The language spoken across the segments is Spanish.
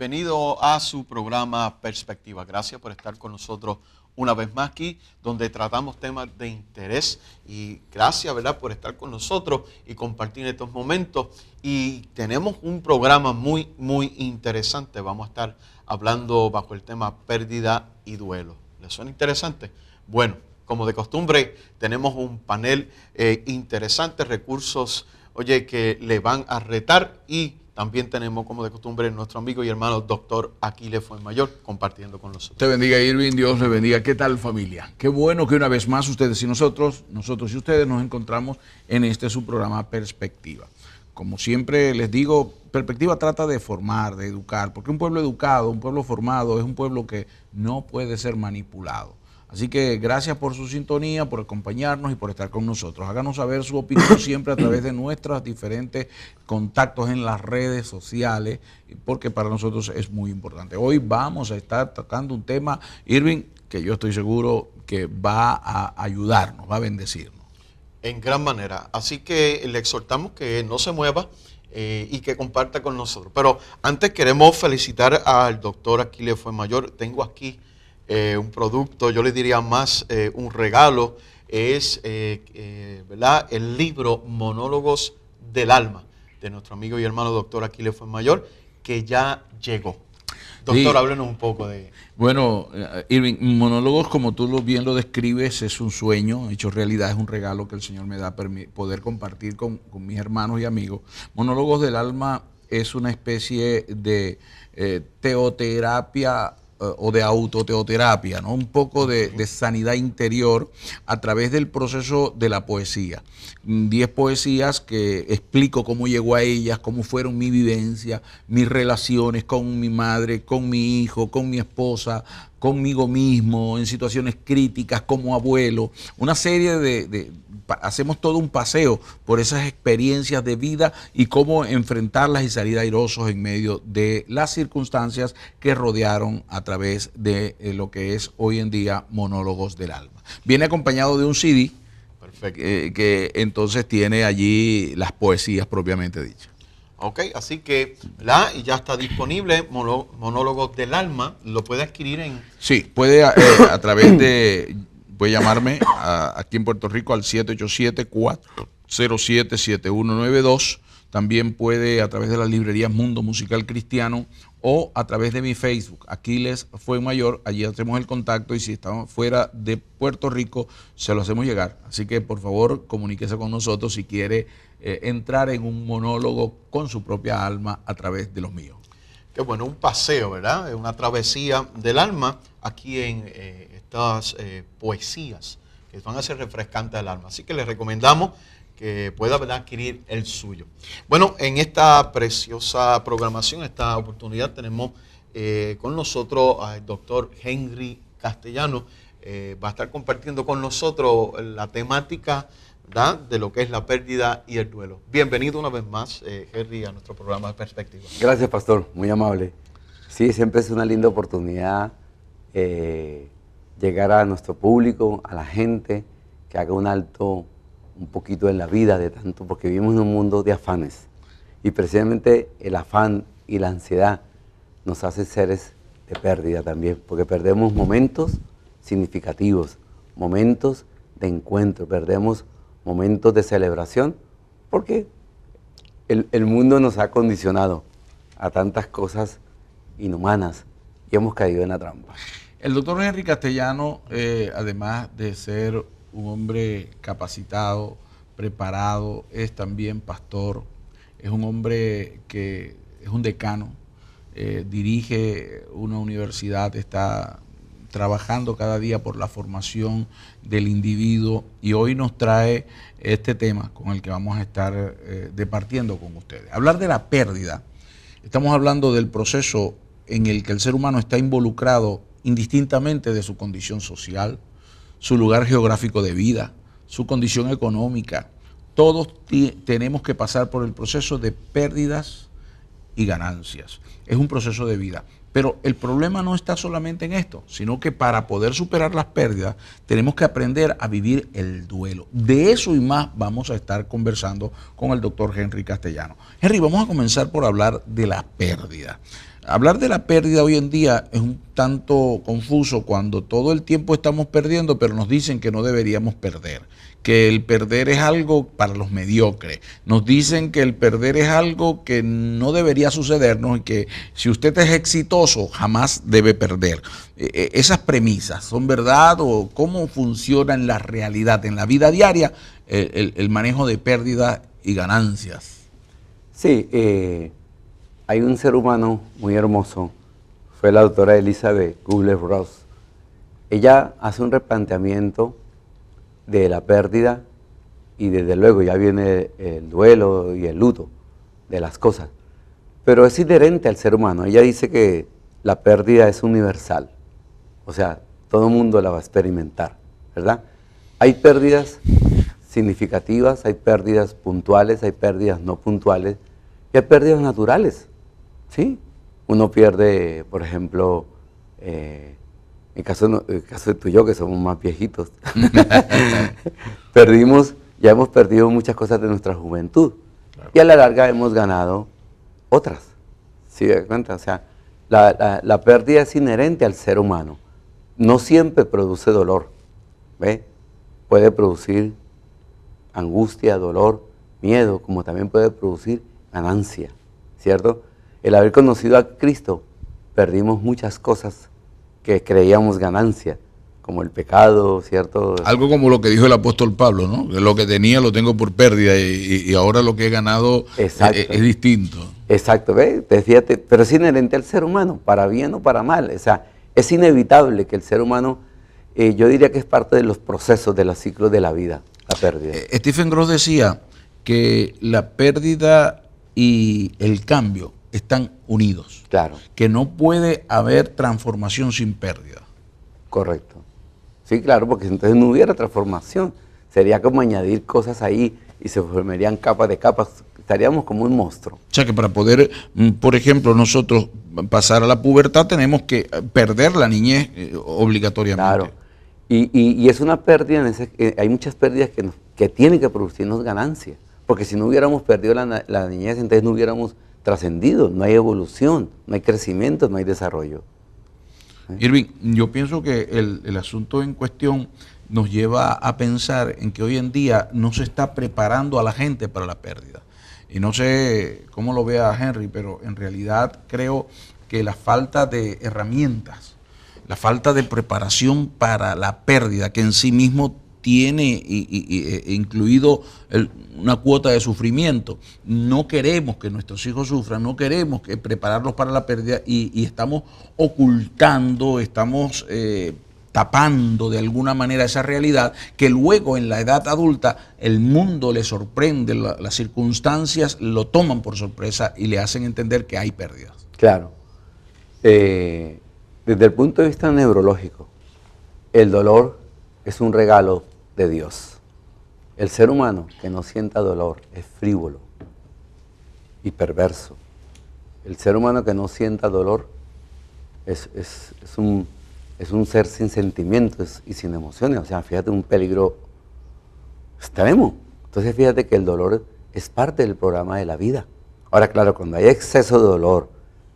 bienvenido a su programa Perspectiva. Gracias por estar con nosotros una vez más aquí, donde tratamos temas de interés. Y gracias, ¿verdad?, por estar con nosotros y compartir estos momentos. Y tenemos un programa muy, muy interesante. Vamos a estar hablando bajo el tema pérdida y duelo. ¿Les suena interesante? Bueno, como de costumbre, tenemos un panel interesante, recursos, oye, que le van a retar, y también tenemos, como de costumbre, nuestro amigo y hermano doctor Aquiles Fuenmayor compartiendo con nosotros. Te bendiga, Irving, Dios le bendiga. ¿Qué tal, familia? Qué bueno que una vez más ustedes y nosotros y ustedes nos encontramos en este su programa Perspectiva. Como siempre les digo, Perspectiva trata de formar, de educar, porque un pueblo educado, un pueblo formado, es un pueblo que no puede ser manipulado. Así que gracias por su sintonía, por acompañarnos y por estar con nosotros. Háganos saber su opinión siempre a través de nuestros diferentes contactos en las redes sociales, porque para nosotros es muy importante. Hoy vamos a estar tocando un tema, Irving, que yo estoy seguro que va a ayudarnos, va a bendecirnos. En gran manera. Así que le exhortamos que no se mueva y que comparta con nosotros. Pero antes queremos felicitar al doctor Aquiles Fuenmayor. Tengo aquí un producto, yo le diría más un regalo, es ¿verdad?, el libro Monólogos del Alma, de nuestro amigo y hermano doctor Aquiles Fuenmayor, que ya llegó. Doctor, sí, háblenos un poco de... Bueno, Irving, Monólogos, como tú bien lo describes, es un sueño hecho realidad, es un regalo que el Señor me da poder compartir con mis hermanos y amigos. Monólogos del Alma es una especie de teoterapia o de autoteoterapia, ¿no? Un poco de sanidad interior a través del proceso de la poesía. 10 poesías que explico cómo llegó a ellas, cómo fueron mi vivencia, mis relaciones con mi madre, con mi hijo, con mi esposa, conmigo mismo, en situaciones críticas como abuelo. Una serie hacemos todo un paseo por esas experiencias de vida y cómo enfrentarlas y salir airosos en medio de las circunstancias que rodearon a través de lo que es hoy en día Monólogos del Alma. Viene acompañado de un CD. Perfecto. Que entonces tiene allí las poesías propiamente dichas. Ok, así que, ¿verdad?, y ya está disponible Monólogos del Alma. ¿Lo puede adquirir en...? Sí, puede a través de... Puede llamarme aquí en Puerto Rico al 787-407-7192. También puede a través de las librerías Mundo Musical Cristiano o a través de mi Facebook, Aquiles Fuenmayor. Allí hacemos el contacto y si estamos fuera de Puerto Rico, se lo hacemos llegar. Así que por favor, comuníquese con nosotros si quiere entrar en un monólogo con su propia alma a través de los míos. Qué bueno, un paseo, ¿verdad? Una travesía del alma aquí en estas poesías que van a ser refrescantes al alma. Así que les recomendamos que pueda, ¿verdad?, adquirir el suyo. Bueno, en esta preciosa programación, esta oportunidad, tenemos con nosotros al doctor Henry Castellano. Va a estar compartiendo con nosotros la temática, ¿verdad?, de lo que es la pérdida y el duelo. Bienvenido una vez más, Henry, a nuestro programa de Perspectiva. Gracias, pastor, muy amable. Sí, siempre es una linda oportunidad llegar a nuestro público, a la gente, que haga un alto un poquito en la vida de tanto, porque vivimos en un mundo de afanes. Y precisamente el afán y la ansiedad nos hace seres de pérdida también, porque perdemos momentos significativos, momentos de encuentro, perdemos momentos de celebración, porque el mundo nos ha condicionado a tantas cosas inhumanas y hemos caído en la trampa. El doctor Henry Castellano, además de ser un hombre capacitado, preparado, es también pastor, es un hombre que es un decano, dirige una universidad, está trabajando cada día por la formación del individuo y hoy nos trae este tema con el que vamos a estar departiendo con ustedes. Hablar de la pérdida, estamos hablando del proceso en el que el ser humano está involucrado indistintamente de su condición social, su lugar geográfico de vida, su condición económica. Todos tenemos que pasar por el proceso de pérdidas y ganancias. Es un proceso de vida. Pero el problema no está solamente en esto, sino que para poder superar las pérdidas tenemos que aprender a vivir el duelo. De eso y más vamos a estar conversando con el doctor Henry Castellano. Henry, vamos a comenzar por hablar de la pérdida. Hablar de la pérdida hoy en día es un tanto confuso cuando todo el tiempo estamos perdiendo, pero nos dicen que no deberíamos perder, que el perder es algo para los mediocres. Nos dicen que el perder es algo que no debería sucedernos y que si usted es exitoso jamás debe perder. ¿Esas premisas son verdad o cómo funciona en la realidad, en la vida diaria, el manejo de pérdidas y ganancias? Sí, hay un ser humano muy hermoso, fue la doctora Elizabeth Kubler-Ross. Ella hace un replanteamiento de la pérdida y desde luego ya viene el duelo y el luto de las cosas, pero es inherente al ser humano. Ella dice que la pérdida es universal, o sea, todo el mundo la va a experimentar, ¿verdad? Hay pérdidas significativas, hay pérdidas puntuales, hay pérdidas no puntuales y hay pérdidas naturales. ¿Sí? Uno pierde, por ejemplo, en caso de tú y yo, que somos más viejitos, ya hemos perdido muchas cosas de nuestra juventud. Claro. Y a la larga hemos ganado otras. ¿Sí te das cuenta? O sea, la pérdida es inherente al ser humano. No siempre produce dolor. ¿Ve? Puede producir angustia, dolor, miedo, como también puede producir ganancia, ¿cierto? El haber conocido a Cristo, perdimos muchas cosas que creíamos ganancia, como el pecado, ¿cierto? Algo como lo que dijo el apóstol Pablo, ¿no? Lo que tenía lo tengo por pérdida y ahora lo que he ganado es distinto. Exacto, ¿ves? Fíjate, pero es inherente al ser humano, para bien o para mal. O sea, es inevitable que el ser humano, yo diría que es parte de los procesos, de los ciclos de la vida, la pérdida. Stephen Gross decía que la pérdida y el cambio están unidos. Claro. Que no puede haber transformación sin pérdida. Correcto. Sí, claro, porque entonces no hubiera transformación. Sería como añadir cosas ahí y se formarían capas de capas. Estaríamos como un monstruo. O sea que para poder, por ejemplo, nosotros pasar a la pubertad tenemos que perder la niñez obligatoriamente. Claro. Y es una pérdida, hay muchas pérdidas que tienen que producirnos ganancias. Porque si no hubiéramos perdido la niñez, entonces no hubiéramos trascendido, no hay evolución, no hay crecimiento, no hay desarrollo. Irving, yo pienso que el asunto en cuestión nos lleva a pensar en que hoy en día no se está preparando a la gente para la pérdida. Y no sé cómo lo vea Henry, pero en realidad creo que la falta de herramientas, la falta de preparación para la pérdida, que en sí mismo tiene incluido una cuota de sufrimiento. No queremos que nuestros hijos sufran, no queremos prepararlos para la pérdida y estamos ocultando, estamos tapando de alguna manera esa realidad que luego en la edad adulta el mundo le sorprende, las circunstancias lo toman por sorpresa y le hacen entender que hay pérdidas. Claro. Desde el punto de vista neurológico, el dolor es un regalo de Dios. El ser humano que no sienta dolor es frívolo y perverso. El ser humano que no sienta dolor es un ser sin sentimientos y sin emociones. O sea, fíjate, un peligro extremo. Entonces fíjate que el dolor es parte del programa de la vida. Ahora, claro, cuando hay exceso de dolor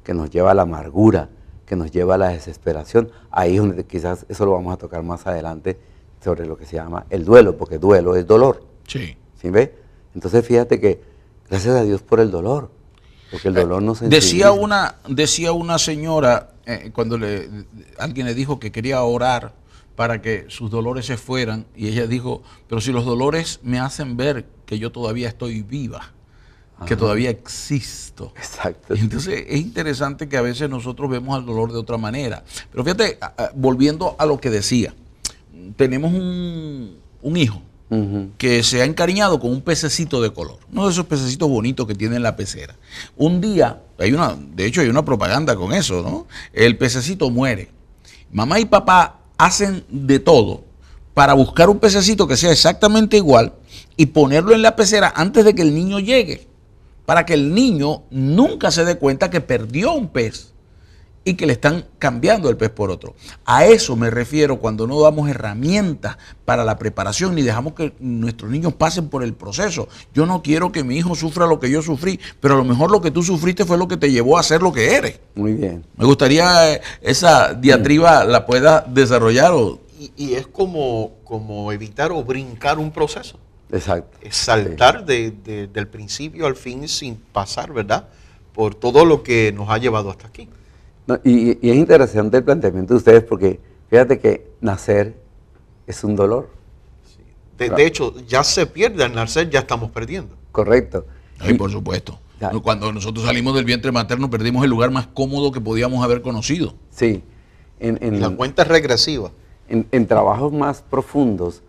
que nos lleva a la amargura, que nos lleva a la desesperación, ahí es donde quizás eso lo vamos a tocar más adelante, sobre lo que se llama el duelo, porque duelo es dolor. Sí. ¿Sí ve? Entonces fíjate que gracias a Dios por el dolor, porque el dolor no se decía una señora cuando alguien le dijo que quería orar para que sus dolores se fueran y ella dijo, pero si los dolores me hacen ver que yo todavía estoy viva, que todavía existo. Exacto. Y entonces es interesante que a veces nosotros vemos al dolor de otra manera. Pero fíjate, volviendo a lo que decía, tenemos un hijo que se ha encariñado con un pececito de color, uno de esos pececitos bonitos que tiene en la pecera. Un día, de hecho hay una propaganda con eso, ¿no? El pececito muere. Mamá y papá hacen de todo para buscar un pececito que sea exactamente igual y ponerlo en la pecera antes de que el niño llegue, para que el niño nunca se dé cuenta que perdió un pez y que le están cambiando el pez por otro. A eso me refiero cuando no damos herramientas para la preparación ni dejamos que nuestros niños pasen por el proceso. Yo no quiero que mi hijo sufra lo que yo sufrí, pero a lo mejor lo que tú sufriste fue lo que te llevó a ser lo que eres. Muy bien. Me gustaría esa diatriba la pueda desarrollar. Y es como evitar o brincar un proceso. Exacto. Es saltar del principio al fin sin pasar, ¿verdad?, por todo lo que nos ha llevado hasta aquí. No, y es interesante el planteamiento de ustedes porque fíjate que nacer es un dolor. Sí. De hecho, ya se pierde al nacer, ya estamos perdiendo. Correcto. Ay, por supuesto. Cuando nosotros salimos del vientre materno perdimos el lugar más cómodo que podíamos haber conocido. Sí. Y la cuenta es regresiva. En trabajos más profundos,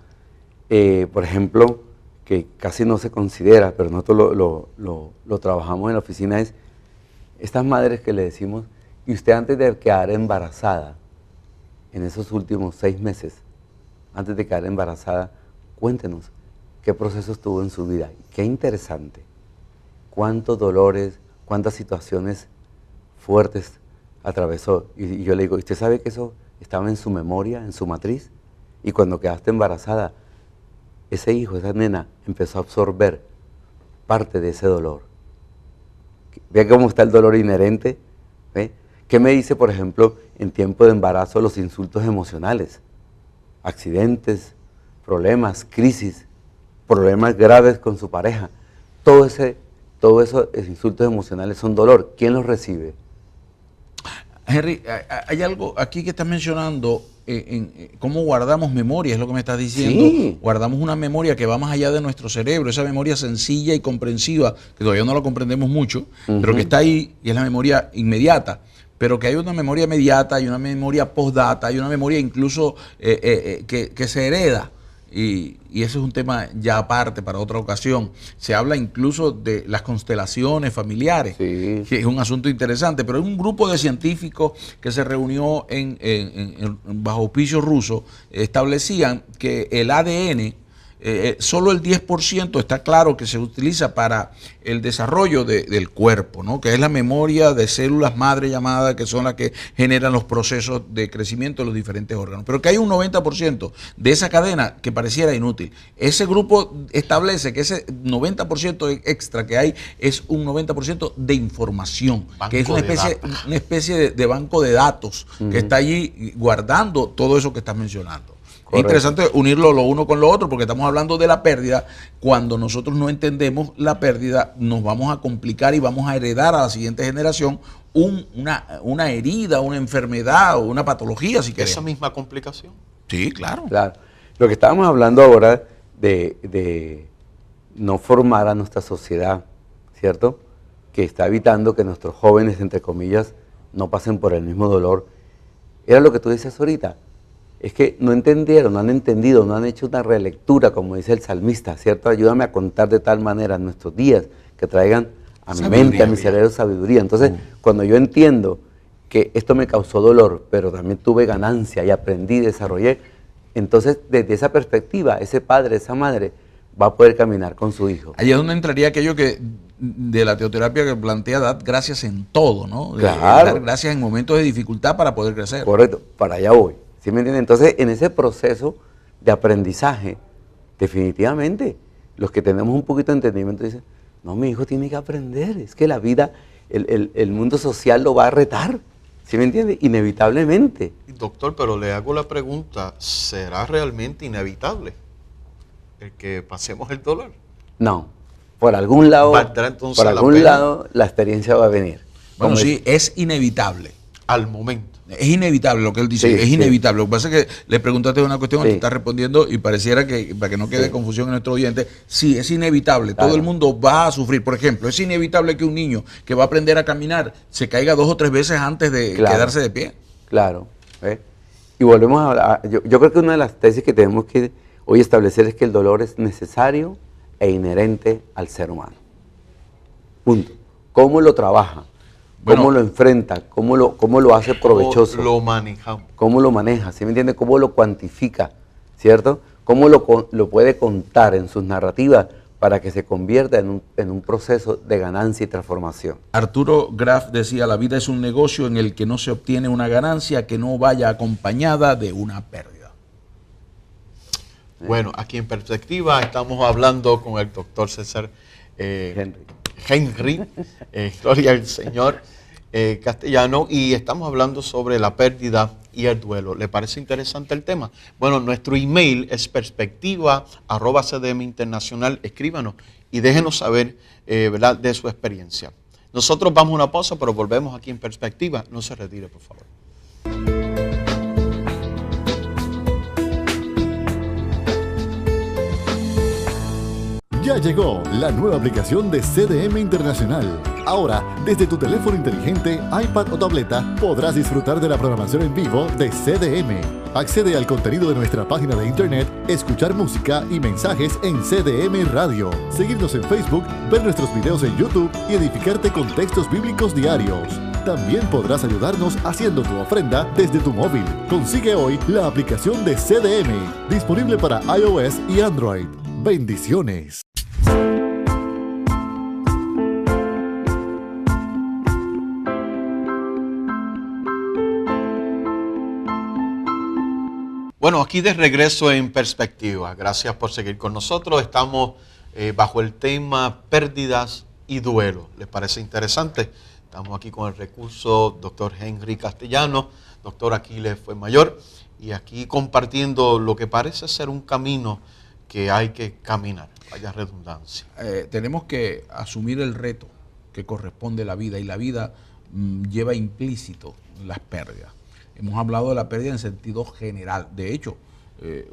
por ejemplo, que casi no se considera, pero nosotros lo trabajamos en la oficina, es estas madres que le decimos, y usted antes de quedar embarazada, en esos últimos 6 meses, antes de quedar embarazada, cuéntenos qué procesos tuvo en su vida. Qué interesante, cuántos dolores, cuántas situaciones fuertes atravesó. Y yo le digo, ¿usted sabe que eso estaba en su memoria, en su matriz? Y cuando quedaste embarazada, ese hijo, esa nena, empezó a absorber parte de ese dolor. Vea cómo está el dolor inherente. ¿Ve? ¿Qué me dice, por ejemplo, en tiempo de embarazo, los insultos emocionales? Accidentes, problemas, crisis, problemas graves con su pareja. Todo esos insultos emocionales son dolor. ¿Quién los recibe? Henry, hay algo aquí que estás mencionando, cómo guardamos memoria, es lo que me estás diciendo. Sí. Guardamos una memoria que va más allá de nuestro cerebro, esa memoria sencilla y comprensiva, que todavía no la comprendemos mucho, pero que está ahí y es la memoria inmediata. Pero que hay una memoria inmediata, hay una memoria postdata, hay una memoria incluso que se hereda. Y ese es un tema ya aparte para otra ocasión. Se habla incluso de las constelaciones familiares, Sí. que es un asunto interesante, pero hay un grupo de científicos que se reunió bajo auspicio ruso, establecían que el ADN, solo el 10% está claro que se utiliza para el desarrollo del cuerpo, ¿no?, que es la memoria de células madre llamadas, que son las que generan los procesos de crecimiento de los diferentes órganos, pero que hay un 90% de esa cadena que pareciera inútil. Ese grupo establece que ese 90% extra que hay es un 90% de información, Banco que es una especie de banco de datos que está allí guardando todo eso que estás mencionando. Es interesante unirlo lo uno con lo otro porque estamos hablando de la pérdida. Cuando nosotros no entendemos la pérdida, nos vamos a complicar y vamos a heredar a la siguiente generación una herida, una enfermedad o una patología, si queremos. Esa misma complicación. Sí, claro. Claro. Lo que estábamos hablando ahora de no formar a nuestra sociedad, ¿cierto?, que está evitando que nuestros jóvenes, entre comillas, no pasen por el mismo dolor, era lo que tú decías ahorita. Es que no entendieron, no han entendido, no han hecho una relectura, como dice el salmista, ¿cierto? Ayúdame a contar de tal manera nuestros días que traigan a mi mente, a mi cerebro sabiduría. Entonces, cuando yo entiendo que esto me causó dolor, pero también tuve ganancia y aprendí, desarrollé, entonces desde esa perspectiva, ese padre, esa madre, va a poder caminar con su hijo. Ahí es donde entraría aquello que de la teoterapia que plantea dar gracias en todo, ¿no? Claro. Dar gracias en momentos de dificultad para poder crecer. Correcto, para allá voy. ¿Sí me entienden? Entonces, en ese proceso de aprendizaje, definitivamente, los que tenemos un poquito de entendimiento dicen, no, mi hijo tiene que aprender, es que la vida, el mundo social lo va a retar, ¿sí me entiende? Inevitablemente. Doctor, pero le hago la pregunta, ¿será realmente inevitable el que pasemos el dolor? No, por algún lado, ¿Valdrá entonces por la algún pena? lado la experiencia va a venir. Bueno, Como sí, es inevitable. Al momento. Es inevitable lo que él dice, Sí, es sí. inevitable. Lo que pasa es que le preguntaste una cuestión, Sí. él te está respondiendo y pareciera que, para que no quede Sí. confusión en nuestro oyente, sí, es inevitable. Claro. Todo el mundo va a sufrir. Por ejemplo, es inevitable que un niño que va a aprender a caminar se caiga 2 o 3 veces antes de Claro. quedarse de pie. Claro. ¿Ve? Y volvemos a hablar. Yo creo que una de las tesis que tenemos que hoy establecer es que el dolor es necesario e inherente al ser humano. Punto. ¿Cómo lo trabaja? ¿Cómo Bueno, lo enfrenta? ¿Cómo lo hace provechoso? ¿Cómo lo manejamos? ¿Cómo lo maneja? ¿Sí me entiende? ¿Cómo lo cuantifica? ¿Cierto? ¿Cómo lo puede contar en sus narrativas para que se convierta en un proceso de ganancia y transformación. Arturo Graf decía, la vida es un negocio en el que no se obtiene una ganancia que no vaya acompañada de una pérdida. Bueno, aquí en Perspectiva estamos hablando con el doctor César Henry, gloria al Señor, Castellano, y estamos hablando sobre la pérdida y el duelo. ¿Le parece interesante el tema? Bueno, nuestro email es perspectiva@cdminternacional. Escríbanos y déjenos saber ¿verdad? De su experiencia. Nosotros vamos a una pausa, pero volvemos aquí en Perspectiva. No se retire, por favor. Ya llegó la nueva aplicación de CDM Internacional. Ahora, desde tu teléfono inteligente, iPad o tableta, podrás disfrutar de la programación en vivo de CDM. Accede al contenido de nuestra página de internet, escuchar música y mensajes en CDM Radio, seguirnos en Facebook, ver nuestros videos en YouTube y edificarte con textos bíblicos diarios. También podrás ayudarnos haciendo tu ofrenda desde tu móvil. Consigue hoy la aplicación de CDM, disponible para iOS y Android. Bendiciones. Bueno, aquí de regreso en Perspectiva. Gracias por seguir con nosotros. Estamos bajo el tema pérdidas y duelo. ¿Les parece interesante? Estamos aquí con el recurso doctor Henry Castellano, doctor Aquiles Fuenmayor, y aquí compartiendo lo que parece ser un camino que hay que caminar. Vaya redundancia. Tenemos que asumir el reto que corresponde a la vida, y la vida lleva implícito las pérdidas. Hemos hablado de la pérdida en sentido general. De hecho,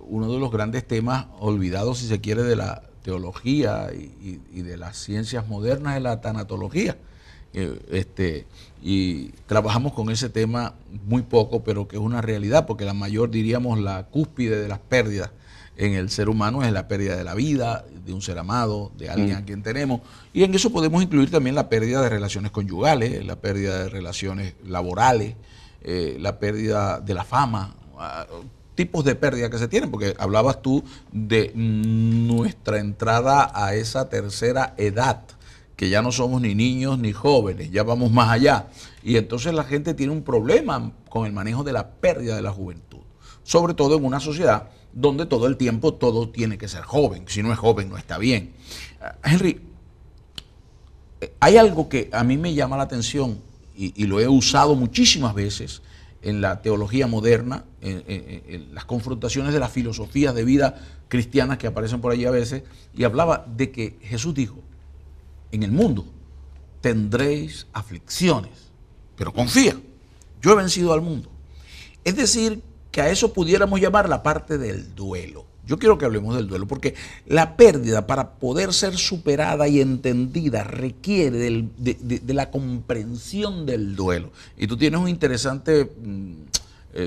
uno de los grandes temas olvidados, si se quiere, de la teología y de las ciencias modernas es la tanatología. Y trabajamos con ese tema muy poco, pero que es una realidad, porque la mayor, diríamos, la cúspide de las pérdidas en el ser humano es la pérdida de la vida, de un ser amado, de alguien a quien tenemos. Y en eso podemos incluir también la pérdida de relaciones conyugales, la pérdida de relaciones laborales, la pérdida de la fama, tipos de pérdida que se tienen, porque hablabas tú de nuestra entrada a esa tercera edad, que ya no somos ni niños ni jóvenes, ya vamos más allá. Y entonces la gente tiene un problema con el manejo de la pérdida de la juventud, sobre todo en una sociedad donde todo el tiempo todo tiene que ser joven. Si no es joven no está bien. Henry, hay algo que a mí me llama la atención y lo he usado muchísimas veces en la teología moderna, en las confrontaciones de las filosofías de vida cristianas que aparecen por allí a veces, y hablaba de que Jesús dijo, en el mundo tendréis aflicciones, pero confía, yo he vencido al mundo. Es decir, que a eso pudiéramos llamar la parte del duelo. Yo quiero que hablemos del duelo, porque la pérdida, para poder ser superada y entendida, requiere de la comprensión del duelo. Y tú tienes un interesante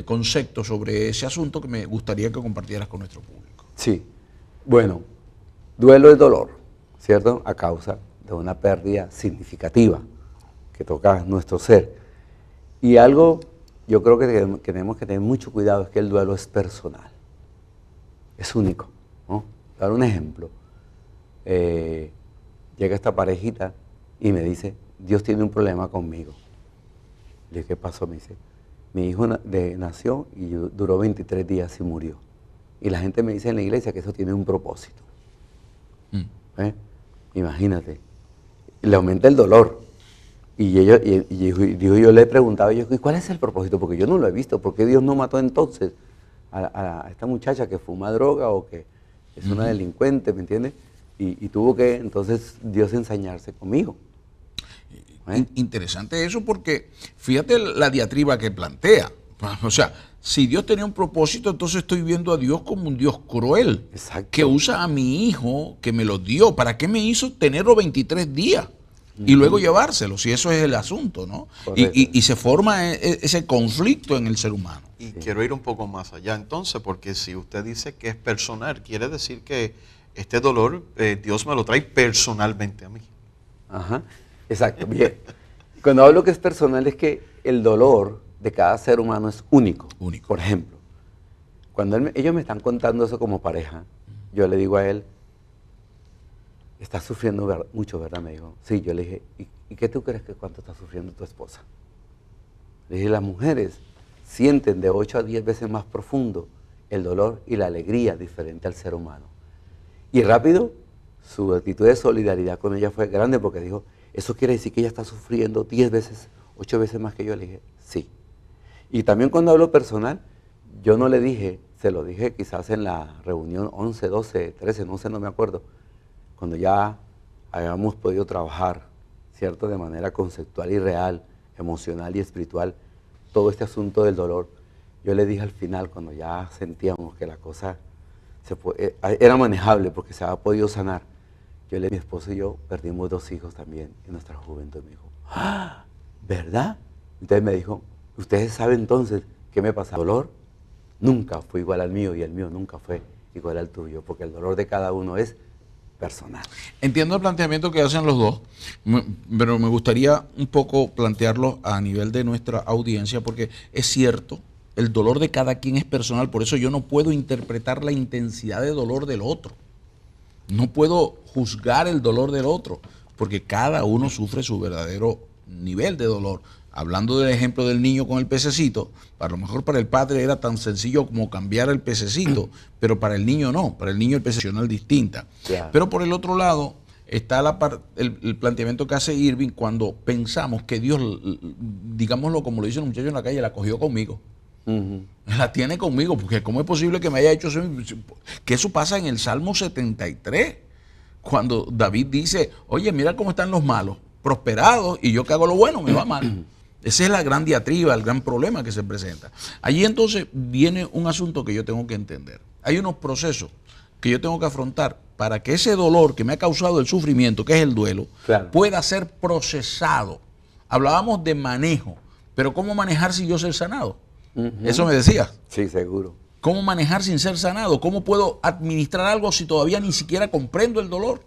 concepto sobre ese asunto que me gustaría que compartieras con nuestro público. Sí. Bueno, duelo es dolor, ¿cierto? A causa de una pérdida significativa que toca nuestro ser. Y algo, yo creo que tenemos que tener mucho cuidado, es que el duelo es personal. Es único, ¿no? Te voy a dar un ejemplo. Llega esta parejita y me dice, Dios tiene un problema conmigo. Le digo, ¿qué pasó? Me dice, mi hijo nació y duró 23 días y murió. Y la gente me dice en la iglesia que eso tiene un propósito. Imagínate. Le aumenta el dolor. Y yo le he preguntado, ¿y cuál es el propósito? Porque yo no lo he visto. ¿Por qué Dios no mató entonces a esta muchacha que fuma droga o que es una delincuente, ¿me entiendes? Y tuvo que entonces Dios ensañarse conmigo. Interesante eso, porque fíjate la diatriba que plantea. O sea, si Dios tenía un propósito, entonces estoy viendo a Dios como un Dios cruel. Exacto. Que usa a mi hijo, que me lo dio. ¿Para qué me hizo tenerlo 23 días? Y luego llevárselo, si eso es el asunto, ¿no? Y se forma ese conflicto en el ser humano. Y quiero ir un poco más allá entonces, porque si usted dice que es personal, quiere decir que este dolor Dios me lo trae personalmente a mí. Ajá, exacto. Bien. Cuando hablo que es personal es que el dolor de cada ser humano es único. Único. Por ejemplo, cuando ellos me están contando eso como pareja, yo le digo a él, estás sufriendo mucho, ¿verdad? Me dijo, sí. Yo le dije, ¿y qué tú crees que cuánto está sufriendo tu esposa? Le dije, las mujeres sienten de 8 a 10 veces más profundo el dolor y la alegría diferente al ser humano. Y rápido, su actitud de solidaridad con ella fue grande porque dijo, ¿eso quiere decir que ella está sufriendo 10 veces, 8 veces más que yo? Le dije, sí. Y también cuando hablo personal, yo no le dije, se lo dije quizás en la reunión 11, 12, 13, no sé, no me acuerdo, cuando ya habíamos podido trabajar, ¿cierto?, de manera conceptual y real, emocional y espiritual, todo este asunto del dolor. Yo le dije al final, cuando ya sentíamos que la cosa era manejable porque se había podido sanar, mi esposo y yo perdimos 2 hijos también en nuestra juventud. Me dijo, ¡ah! ¿Verdad? Entonces me dijo, ¿ustedes saben entonces qué me pasa? El dolor nunca fue igual al mío y el mío nunca fue igual al tuyo, porque el dolor de cada uno es personal. Entiendo el planteamiento que hacen los dos, pero me gustaría un poco plantearlo a nivel de nuestra audiencia, porque es cierto, el dolor de cada quien es personal, por eso yo no puedo interpretar la intensidad de dolor del otro. No puedo juzgar el dolor del otro, porque cada uno sufre su verdadero nivel de dolor. Hablando del ejemplo del niño con el pececito, a lo mejor para el padre era tan sencillo como cambiar el pececito, pero para el niño no, para el niño el pececito es distinta. Yeah. Pero por el otro lado está el planteamiento que hace Irving cuando pensamos que Dios, digámoslo como lo dice el muchacho en la calle, la cogió conmigo. La tiene conmigo, porque ¿cómo es posible que me haya hecho eso? Que eso pasa en el Salmo 73, cuando David dice, oye, mira cómo están los malos, prosperados, y yo que hago lo bueno, me va mal. Esa es la gran diatriba, el gran problema que se presenta. Allí entonces viene un asunto que yo tengo que entender. Hay unos procesos que yo tengo que afrontar para que ese dolor que me ha causado el sufrimiento, que es el duelo, claro, pueda ser procesado. Hablábamos de manejo, pero ¿cómo manejar sin yo ser sanado? Eso me decías. Sí, seguro. ¿Cómo manejar sin ser sanado? ¿Cómo puedo administrar algo si todavía ni siquiera comprendo el dolor?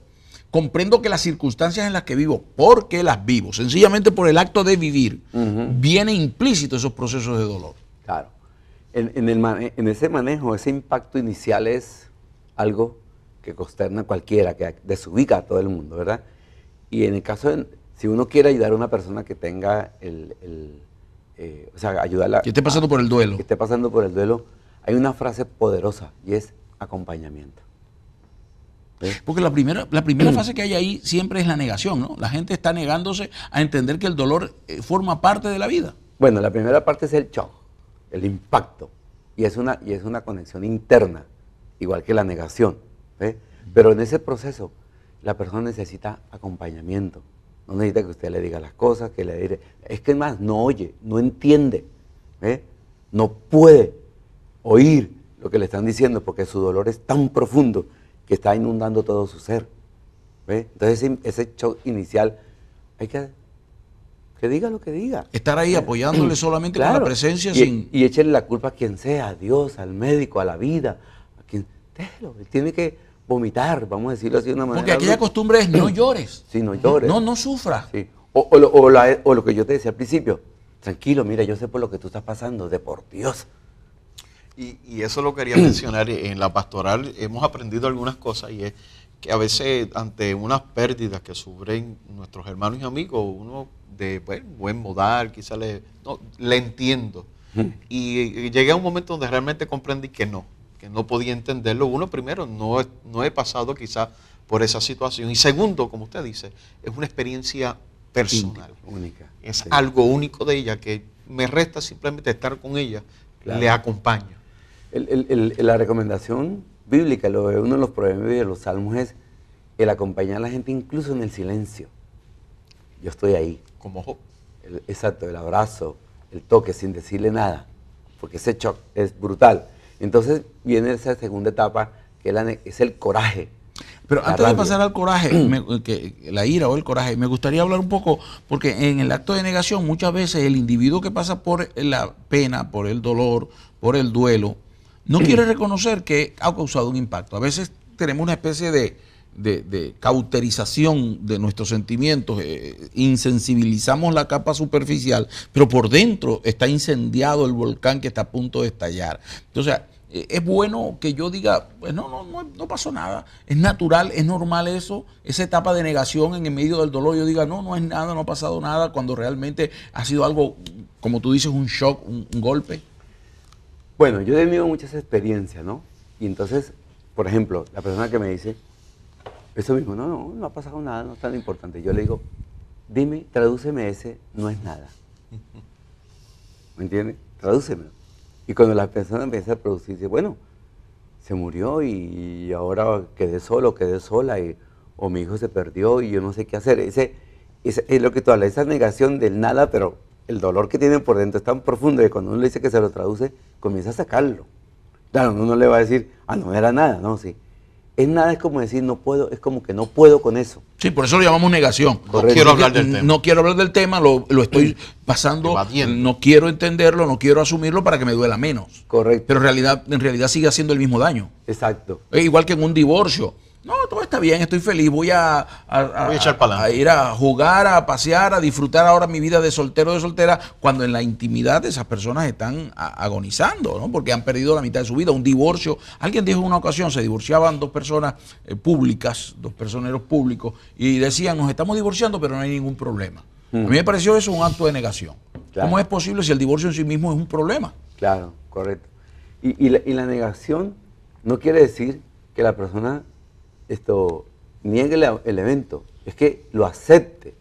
Comprendo que las circunstancias en las que vivo, porque las vivo, sencillamente por el acto de vivir, viene implícito esos procesos de dolor. Claro. En ese manejo, ese impacto inicial es algo que consterna a cualquiera, que desubica a todo el mundo, ¿verdad? Y en el caso, si uno quiere ayudar a una persona que tenga o sea, ayudarla... Que esté pasando por el duelo. Que esté pasando por el duelo, hay una frase poderosa y es acompañamiento. Porque la primera fase que hay ahí siempre es la negación, ¿no? La gente está negándose a entender que el dolor forma parte de la vida. Bueno, la primera parte es el shock, el impacto, y es una conexión interna, igual que la negación, ¿ve? Pero en ese proceso la persona necesita acompañamiento, no necesita que usted le diga las cosas, que le diga, es que más no oye, no entiende, ¿ve? No puede oír lo que le están diciendo porque su dolor es tan profundo que está inundando todo su ser, ¿ve? Entonces ese shock inicial hay que diga lo que diga. Estar ahí apoyándole solamente con la presencia y échale la culpa a quien sea, a Dios, al médico, a la vida, a quien, déjelo, él tiene que vomitar, vamos a decirlo así de una manera. Porque aquella costumbre es no llores. Sí, no llores. No sufras. Sí. O lo que yo te decía al principio, tranquilo, mira, yo sé por lo que tú estás pasando, de por Dios. Y eso lo quería mencionar, en la pastoral hemos aprendido algunas cosas y es que a veces ante unas pérdidas que sufren nuestros hermanos y amigos, uno de buen modal, quizás le entiendo. Y llegué a un momento donde realmente comprendí que no podía entenderlo. Uno, primero, no he pasado quizás por esa situación. Y segundo, como usted dice, es una experiencia personal. Única. Es algo único de ella que me resta simplemente estar con ella, claro. Le acompaño. La recomendación bíblica, uno de los proverbios de los salmos es el acompañar a la gente incluso en el silencio. Yo estoy ahí. Como Job. Exacto, el abrazo, el toque sin decirle nada, porque ese shock es brutal. Entonces viene esa segunda etapa que es el coraje. Pero antes de pasar al coraje, la ira o el coraje, me gustaría hablar un poco, porque en el acto de negación muchas veces el individuo que pasa por la pena, por el dolor, por el duelo, no quiere reconocer que ha causado un impacto. A veces tenemos una especie de cauterización de nuestros sentimientos, insensibilizamos la capa superficial, pero por dentro está incendiado el volcán que está a punto de estallar. Entonces, es bueno que yo diga, pues no pasó nada, es natural, es normal eso, esa etapa de negación en el medio del dolor, yo diga, no es nada, no ha pasado nada, cuando realmente ha sido algo, como tú dices, un shock, un golpe. Bueno, yo he tenido muchas experiencias, ¿no? Y entonces, por ejemplo, la persona que me dice, eso mismo, no ha pasado nada, no es tan importante. Yo le digo, dime, tradúceme ese, no es nada. ¿Me entiendes? Tradúcemelo. Y cuando la persona empieza a producir, dice, bueno, se murió y ahora quedé solo, quedé sola, o mi hijo se perdió y yo no sé qué hacer. Ese es lo que tú hablas, esa negación del nada, pero el dolor que tienen por dentro es tan profundo que cuando uno le dice que se lo traduce, comienza a sacarlo. Claro, uno no le va a decir, no era nada, no, sí. Es nada, es como decir, no puedo, es como que no puedo con eso. Sí, por eso lo llamamos negación. No quiero hablar del tema. No quiero hablar del tema, lo estoy pasando, evadiendo. No quiero entenderlo, no quiero asumirlo para que me duela menos. Correcto. Pero en realidad sigue haciendo el mismo daño. Exacto. Es igual que en un divorcio. No, todo está bien, estoy feliz, voy a echar para adelante. a ir a jugar, a pasear, a disfrutar ahora mi vida de soltero o de soltera, cuando en la intimidad esas personas están agonizando, ¿no? Porque han perdido la mitad de su vida. Un divorcio, alguien dijo en una ocasión, se divorciaban dos personas públicas, dos personeros públicos, y decían, nos estamos divorciando, pero no hay ningún problema. A mí me pareció eso un acto de negación. Claro. ¿Cómo es posible si el divorcio en sí mismo es un problema? Claro, correcto. Y la negación no quiere decir que la persona niegue el evento, es que lo acepte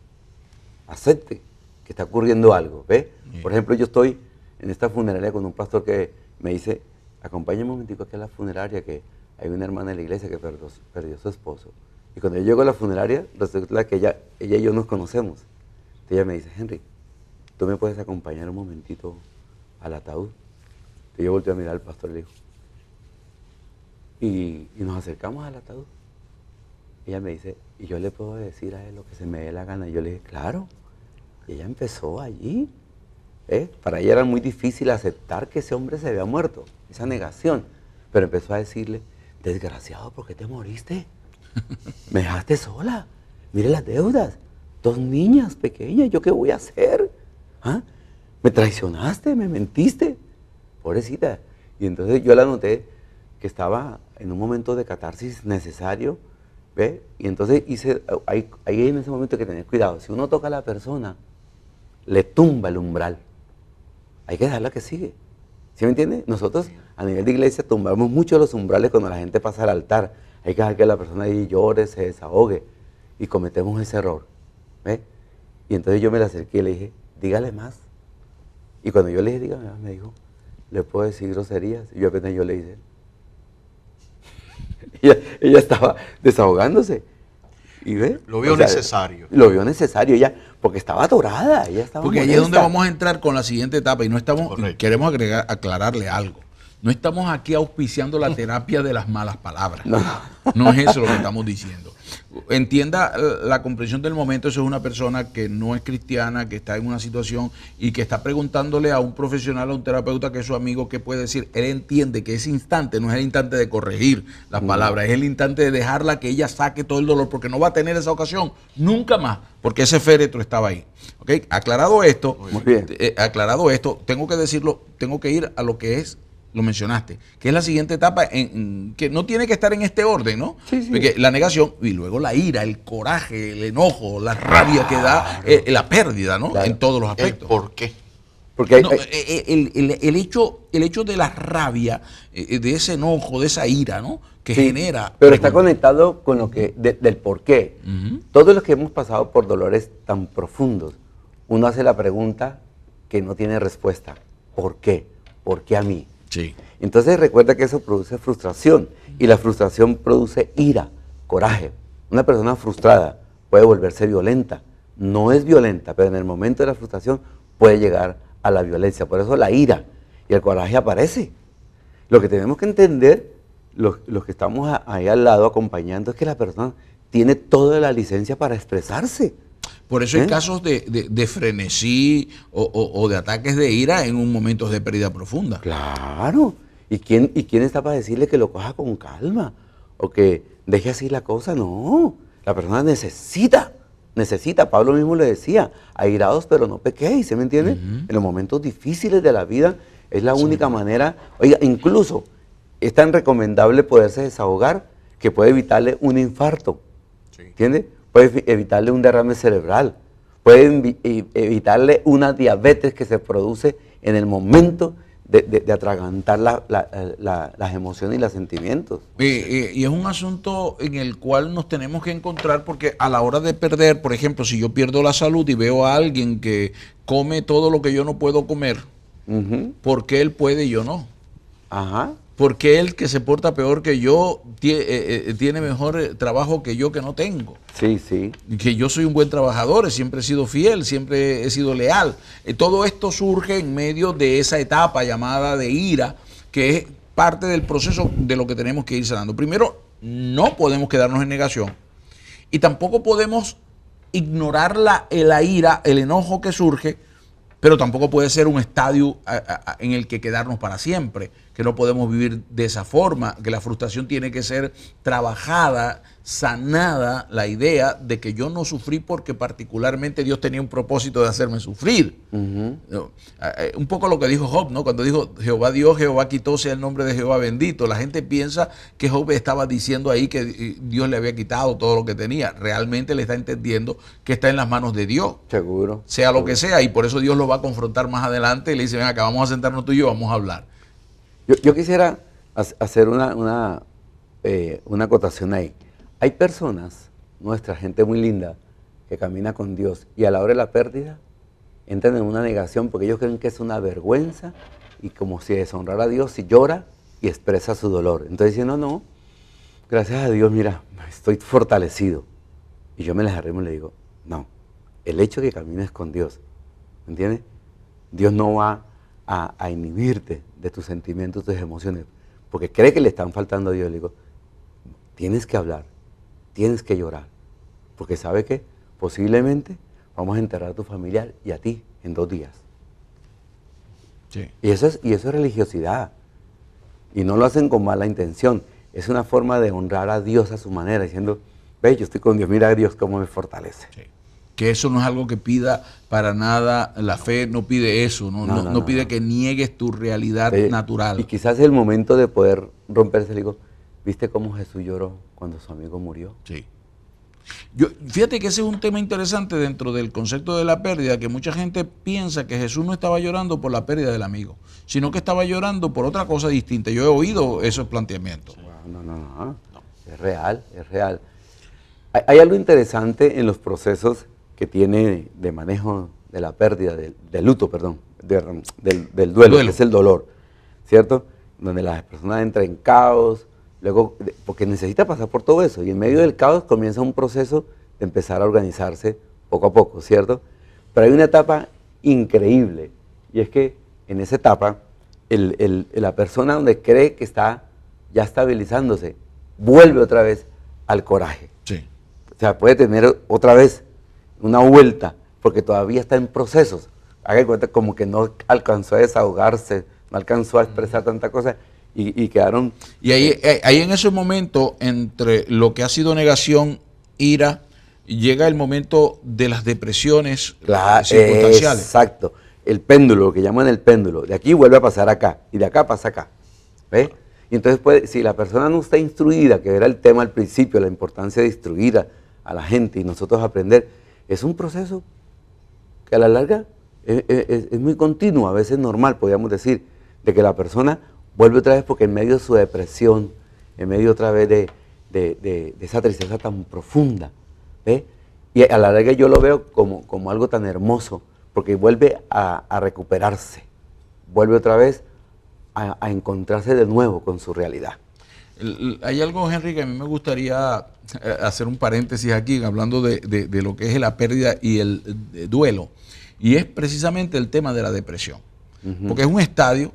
que está ocurriendo algo, ¿ves? Por ejemplo, yo estoy en esta funeraria con un pastor que me dice, acompáñame un momentico aquí a la funeraria, que hay una hermana de la iglesia que perdió a su esposo. Y cuando yo llego a la funeraria, resulta que ella y yo nos conocemos. Entonces ella me dice, Henry, ¿tú me puedes acompañar un momentito al ataúd? Entonces yo volteo a mirar al pastor y le digo, y nos acercamos al ataúd. Ella me dice, ¿y yo le puedo decir a él lo que se me dé la gana? Y yo le dije, claro. Y ella empezó allí. Para ella era muy difícil aceptar que ese hombre se había muerto, esa negación. Pero empezó a decirle, desgraciado, ¿por qué te moriste? Me dejaste sola. Mire las deudas. 2 niñas pequeñas, ¿yo qué voy a hacer? ¿Ah? Me traicionaste, me mentiste. Pobrecita. Y entonces yo la noté que estaba en un momento de catarsis necesario. ¿Ve? Y entonces ahí en ese momento hay que tener cuidado. Si uno toca a la persona, le tumba el umbral. Hay que dejarla que sigue. ¿Sí me entiende? Nosotros a nivel de iglesia tumbamos mucho los umbrales cuando la gente pasa al altar. Hay que dejar que la persona ahí llore, se desahogue. Y cometemos ese error. ¿Ve? Y entonces yo me la acerqué y le dije, dígale más. Y cuando yo le dije, dígame más, me dijo, ¿le puedo decir groserías? Y yo apenas yo le dije, ella estaba desahogándose. ¿Y ve? Lo vio necesario. Lo vio necesario, ella, porque estaba atorada. Ella estaba porque molesta. ahí es donde vamos a entrar con la siguiente etapa y no estamos, queremos aclararle algo. No estamos aquí auspiciando la terapia de las malas palabras. No es eso lo que estamos diciendo. Entienda la comprensión del momento. Eso es una persona que no es cristiana, que está en una situación y que está preguntándole a un profesional, a un terapeuta que es su amigo, qué puede decir. Él entiende que ese instante no es el instante de corregir las palabras, es el instante de dejarla que ella saque todo el dolor, porque no va a tener esa ocasión nunca más, porque ese féretro estaba ahí. ¿Okay? Aclarado esto, tengo que decirlo, tengo que ir a lo que es, lo mencionaste, que es la siguiente etapa, que no tiene que estar en este orden, ¿no? Sí, sí. Porque la negación y luego la ira, el coraje, el enojo, la rabia que da, la pérdida, ¿no? Claro. En todos los aspectos. ¿Por qué? Porque el hecho de la rabia, de ese enojo, de esa ira, ¿no? Que sí, genera. Pero está conectado con lo que del por qué. Todos los que hemos pasado por dolores tan profundos, uno hace la pregunta que no tiene respuesta. ¿Por qué? ¿Por qué a mí? Sí. Entonces recuerda que eso produce frustración y la frustración produce ira, coraje. Una persona frustrada puede volverse violenta. No es violenta, pero en el momento de la frustración puede llegar a la violencia. Por eso la ira y el coraje aparece. Lo que tenemos que entender, los que estamos ahí al lado acompañando, es que la persona tiene toda la licencia para expresarse. Por eso hay casos de frenesí o de ataques de ira en un momento de pérdida profunda. Claro. ¿Y quién está para decirle que lo coja con calma? O que deje así la cosa. No. La persona necesita. Pablo mismo le decía, airados pero no pequéis, ¿se me entiende? En los momentos difíciles de la vida es la única manera. Oiga, incluso es tan recomendable poderse desahogar que puede evitarle un infarto, Sí. ¿entiendes? Puede evitarle un derrame cerebral, puede evitarle una diabetes que se produce en el momento de atragantar las emociones y los sentimientos. Y es un asunto en el cual nos tenemos que encontrar, porque a la hora de perder, por ejemplo, si yo pierdo la salud y veo a alguien que come todo lo que yo no puedo comer, ¿por qué él puede y yo no? Ajá. ¿Por qué él, que se porta peor que yo, tiene mejor trabajo que yo, que no tengo? Sí, sí. Que yo soy un buen trabajador, siempre he sido fiel, siempre he sido leal. Todo esto surge en medio de esa etapa llamada de ira, que es parte del proceso de lo que tenemos que ir sanando. Primero, no podemos quedarnos en negación y tampoco podemos ignorar la ira, el enojo que surge, pero tampoco puede ser un estadio en el que quedarnos para siempre, que no podemos vivir de esa forma, que la frustración tiene que ser trabajada, sanada, la idea de que yo no sufrí porque particularmente Dios tenía un propósito de hacerme sufrir. Un poco lo que dijo Job, ¿no? Cuando dijo Jehová dio, Jehová quitó, sea el nombre de Jehová bendito. La gente piensa que Job estaba diciendo ahí que Dios le había quitado todo lo que tenía. Realmente le está entendiendo que está en las manos de Dios. Seguro. Sea lo que sea, y por eso Dios lo va a confrontar más adelante y le dice, ven acá, vamos a sentarnos tú y yo, vamos a hablar. Yo quisiera hacer una acotación ahí. Hay personas, nuestra gente muy linda, que camina con Dios y a la hora de la pérdida entran en una negación porque ellos creen que es una vergüenza y como si deshonrara a Dios y llora y expresa su dolor. Entonces dicen, no, gracias a Dios, mira, estoy fortalecido. Y yo me les arrimo y le digo, no, el hecho de que camines con Dios, ¿me entiendes? Dios no va a inhibirte de tus sentimientos, tus emociones, porque cree que le están faltando a Dios. Le digo, tienes que hablar, tienes que llorar, porque sabe que posiblemente vamos a enterrar a tu familiar y a ti en 2 días. Sí. Y eso es religiosidad, y no lo hacen con mala intención, es una forma de honrar a Dios a su manera, diciendo, ve, yo estoy con Dios, mira a Dios cómo me fortalece. Sí. Que eso no es algo que pida para nada, la fe no pide eso, no pide que niegues tu realidad natural. Y quizás es el momento de poder romperse. Le digo, ¿viste cómo Jesús lloró cuando su amigo murió? Sí. Fíjate que ese es un tema interesante dentro del concepto de la pérdida, que mucha gente piensa que Jesús no estaba llorando por la pérdida del amigo, sino que estaba llorando por otra cosa distinta. Yo he oído esos planteamientos. No. Es real, es real. Hay algo interesante en los procesos que tiene de manejo de la pérdida, del luto, perdón, del duelo, que es el dolor, ¿cierto? Donde la persona entra en caos, luego, porque necesita pasar por todo eso, y en medio del caos comienza un proceso de empezar a organizarse poco a poco, ¿cierto? Pero hay una etapa increíble, y es que en esa etapa, la persona donde cree que está ya estabilizándose, vuelve otra vez al coraje. Sí. O sea, puede tener otra vez una vuelta, porque todavía está en procesos. Haga cuenta como que no alcanzó a desahogarse, no alcanzó a expresar tanta cosa y quedaron... Y ahí en ese momento, entre lo que ha sido negación, ira, llega el momento de las depresiones circunstanciales. Exacto. El péndulo, lo que llaman el péndulo. De aquí vuelve a pasar acá y de acá pasa acá. ¿Ves? Y entonces, si la persona no está instruida, que era el tema al principio, la importancia de instruir a la gente y nosotros aprender, es un proceso que a la larga es muy continuo, a veces normal, podríamos decir, de que la persona vuelve otra vez porque en medio de su depresión, en medio otra vez de esa tristeza tan profunda, ¿ve? Y a la larga yo lo veo como algo tan hermoso, porque vuelve a recuperarse, vuelve otra vez a encontrarse de nuevo con su realidad. Hay algo, Henry, que a mí me gustaría hacer un paréntesis aquí, hablando de lo que es la pérdida y el duelo, y es precisamente el tema de la depresión, porque es un estadio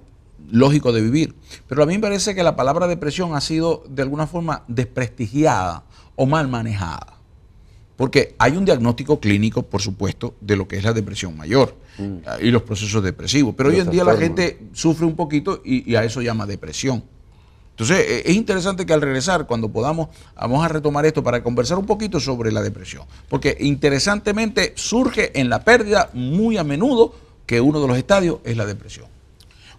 lógico de vivir, pero a mí me parece que la palabra depresión ha sido de alguna forma desprestigiada o mal manejada, porque hay un diagnóstico clínico, por supuesto, de lo que es la depresión mayor y los procesos depresivos, pero hoy en día la gente sufre un poquito y a eso llama depresión. Entonces, es interesante que al regresar, cuando podamos, vamos a retomar esto para conversar un poquito sobre la depresión. Porque interesantemente surge en la pérdida muy a menudo que uno de los estadios es la depresión.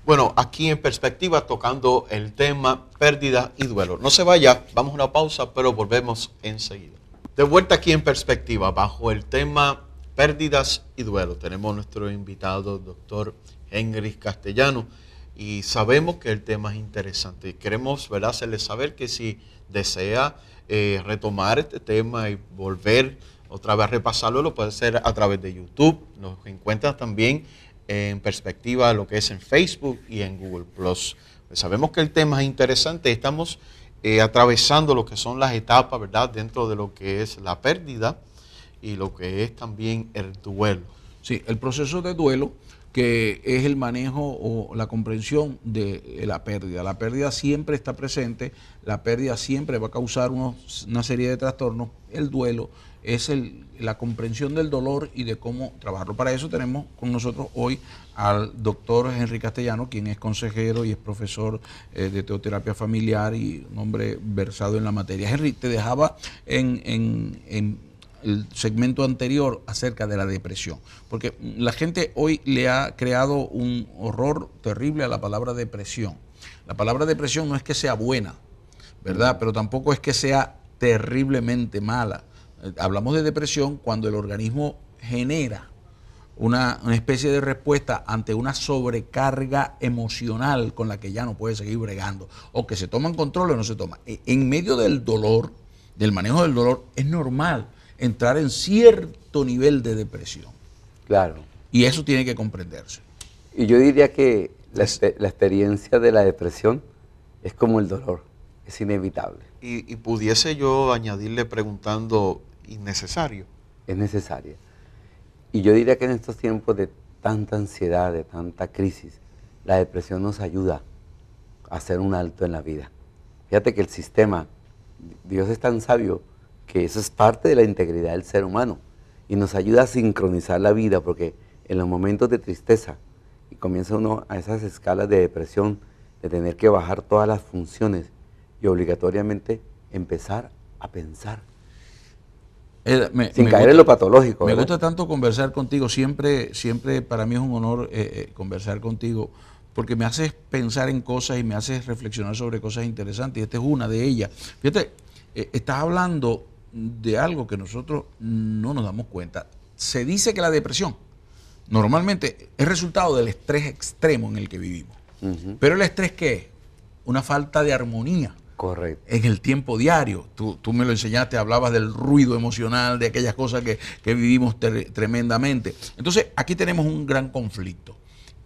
Bueno, aquí en Perspectiva tocando el tema pérdida y duelo. No se vaya, vamos a una pausa, pero volvemos enseguida. De vuelta aquí en Perspectiva, bajo el tema pérdidas y duelo. Tenemos nuestro invitado, doctor Henry Castellano, y sabemos que el tema es interesante. Queremos, ¿verdad?, hacerle saber que si desea retomar este tema y volver otra vez a repasarlo, lo puede hacer a través de YouTube. Nos encuentran también en Perspectiva, lo que es en Facebook y en Google+. Pues sabemos que el tema es interesante. Estamos atravesando lo que son las etapas, ¿verdad?, dentro de lo que es la pérdida y lo que es también el duelo. Sí, el proceso de duelo, que es el manejo o la comprensión de la pérdida. La pérdida siempre está presente, la pérdida siempre va a causar una serie de trastornos. El duelo es la comprensión del dolor y de cómo trabajarlo. Para eso tenemos con nosotros hoy al doctor Henry Castellano, quien es consejero y es profesor de teoterapia familiar y un hombre versado en la materia. Henry, te dejaba en el segmento anterior acerca de la depresión, porque la gente hoy le ha creado un horror terrible a la palabra depresión. La palabra depresión no es que sea buena, ¿verdad?, pero tampoco es que sea terriblemente mala. Hablamos de depresión cuando el organismo genera una especie de respuesta ante una sobrecarga emocional con la que ya no puede seguir bregando, o que se toman control o no se toma. En medio del dolor, del manejo del dolor, es normal entrar en cierto nivel de depresión. Claro. Y eso tiene que comprenderse. Y yo diría que la experiencia de la depresión es como el dolor, es inevitable. Y pudiese yo añadirle preguntando, ¿innecesario? Es necesaria. Y yo diría que en estos tiempos de tanta ansiedad, de tanta crisis, la depresión nos ayuda a hacer un alto en la vida. Fíjate que el sistema, Dios es tan sabio que eso es parte de la integridad del ser humano y nos ayuda a sincronizar la vida, porque en los momentos de tristeza, y comienza uno a esas escalas de depresión, de tener que bajar todas las funciones y obligatoriamente empezar a pensar. Sin caer en lo patológico. Me ¿verdad? gusta tanto conversar contigo, siempre para mí es un honor conversar contigo, porque me haces pensar en cosas y me haces reflexionar sobre cosas interesantes, y esta es una de ellas. Fíjate, estás hablando de algo que nosotros no nos damos cuenta. Se dice que la depresión normalmente es resultado del estrés extremo en el que vivimos. Pero el estrés, ¿qué es? Una falta de armonía. Correcto. En el tiempo diario. Tú me lo enseñaste, hablabas del ruido emocional, de aquellas cosas que vivimos tremendamente. Entonces, aquí tenemos un gran conflicto.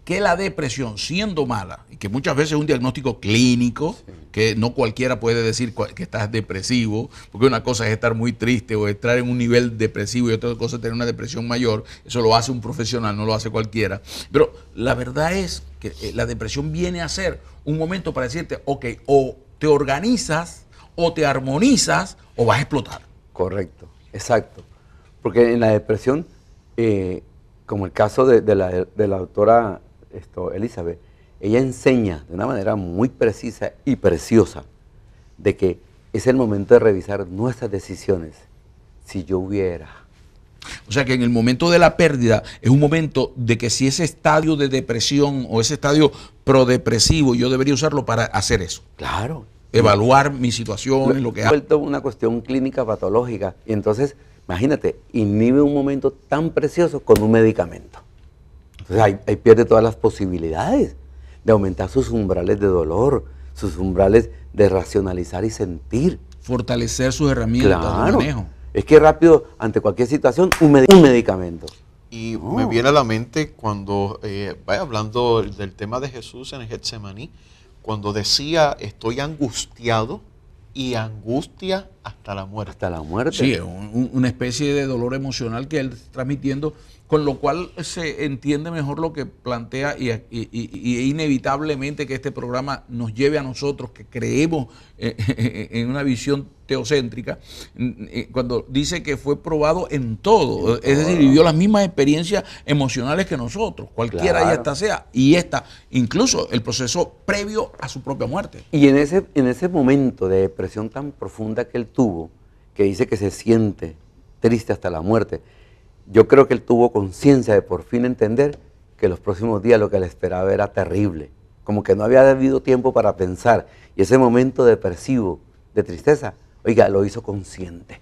Que la depresión, siendo mala, y que muchas veces es un diagnóstico clínico, sí, que no cualquiera puede decir que estás depresivo, porque una cosa es estar muy triste o estar en un nivel depresivo y otra cosa es tener una depresión mayor. Eso lo hace un profesional, no lo hace cualquiera. Pero la verdad es que la depresión viene a ser un momento para decirte, ok, o te organizas, o te armonizas, o vas a explotar. Correcto, exacto. Porque en la depresión, como el caso de la doctora Elizabeth, ella enseña de una manera muy precisa y preciosa de que es el momento de revisar nuestras decisiones. Si yo hubiera. O sea que en el momento de la pérdida es un momento de que si ese estadio de depresión o ese estadio prodepresivo, yo debería usarlo para hacer eso. Claro. Evaluar mi situación, lo que hago. Vuelto una cuestión clínica patológica. Y entonces, imagínate, inhibe un momento tan precioso con un medicamento. Entonces ahí pierde todas las posibilidades de aumentar sus umbrales de dolor, sus umbrales de racionalizar y sentir. Fortalecer sus herramientas de manejo. Es que rápido, ante cualquier situación, un medicamento. Y me viene a la mente cuando vaya hablando del tema de Jesús en el Getsemaní, cuando decía, estoy angustiado y angustia hasta la muerte. Hasta la muerte. Sí, una especie de dolor emocional que él está transmitiendo, con lo cual se entiende mejor lo que plantea y inevitablemente que este programa nos lleve a nosotros que creemos en una visión teocéntrica, cuando dice que fue probado en todo, es decir, vivió las mismas experiencias emocionales que nosotros, cualquiera claro, esta sea, y esta, incluso el proceso previo a su propia muerte. Y en ese momento de depresión tan profunda que él tuvo, que dice que se siente triste hasta la muerte, yo creo que él tuvo conciencia de por fin entender que los próximos días lo que le esperaba era terrible. como que no había habido tiempo para pensar. Y ese momento depresivo, de tristeza, oiga, lo hizo consciente.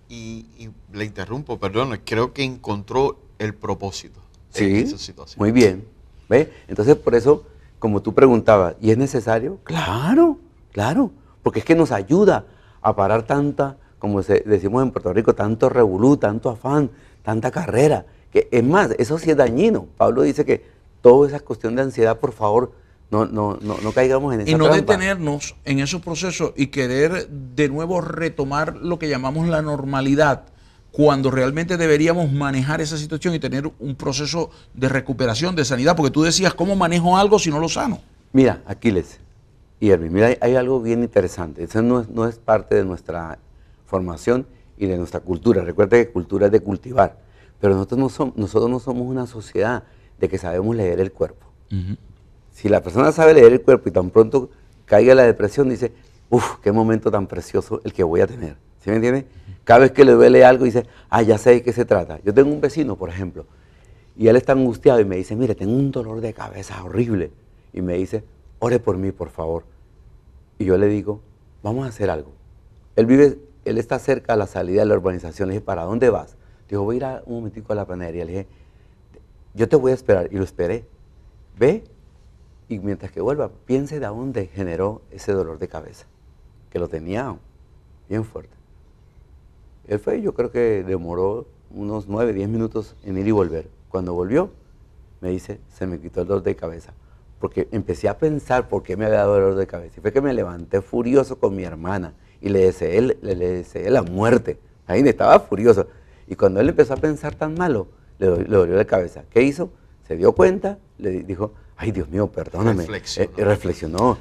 Y le interrumpo, perdón, creo que encontró el propósito en Sí, esa situación. muy bien. ¿Ve? Entonces, por eso, como tú preguntabas, ¿y es necesario? Claro, claro, porque es que nos ayuda a parar tanta, como decimos en Puerto Rico, tanto revolú, tanto afán, tanta carrera. Que es más, eso sí es dañino. Pablo dice que toda esa cuestión de ansiedad, por favor, no caigamos en esa Y no trampa. detenernos en esos procesos y querer de nuevo retomar lo que llamamos la normalidad, cuando realmente deberíamos manejar esa situación y tener un proceso de recuperación, de sanidad, porque tú decías, ¿cómo manejo algo si no lo sano? Mira, Aquiles y Erwin, mira, hay algo bien interesante. Eso no es parte de nuestra formación y de nuestra cultura. Recuerda que cultura es de cultivar, pero nosotros no somos una sociedad de que sabemos leer el cuerpo. Si la persona sabe leer el cuerpo y tan pronto caiga la depresión, dice, uff, qué momento tan precioso el que voy a tener. ¿Sí me entiende? Cada vez que le duele algo, dice, ya sé de qué se trata. Yo tengo un vecino, por ejemplo, y él está angustiado y me dice, mire, tengo un dolor de cabeza horrible. Y me dice, ore por mí, por favor. Y yo le digo, vamos a hacer algo. Él está cerca a la salida de la urbanización. Le dije, ¿para dónde vas? Dijo, voy a ir un momentico a la panadería. Le dije, yo te voy a esperar. Y lo esperé. Ve, y mientras que vuelva, piense de dónde generó ese dolor de cabeza, que lo tenía bien fuerte. Él fue, yo creo que demoró unos 9, 10 minutos en ir y volver. Cuando volvió, me dice, se me quitó el dolor de cabeza. Porque empecé a pensar por qué me había dado dolor de cabeza. Y fue que me levanté furioso con mi hermana y le deseé la muerte. Ahí estaba furioso. Y cuando él empezó a pensar tan malo, le dolió la cabeza. ¿Qué hizo? Se dio cuenta, le dijo, ay Dios mío, perdóname. Reflexionó.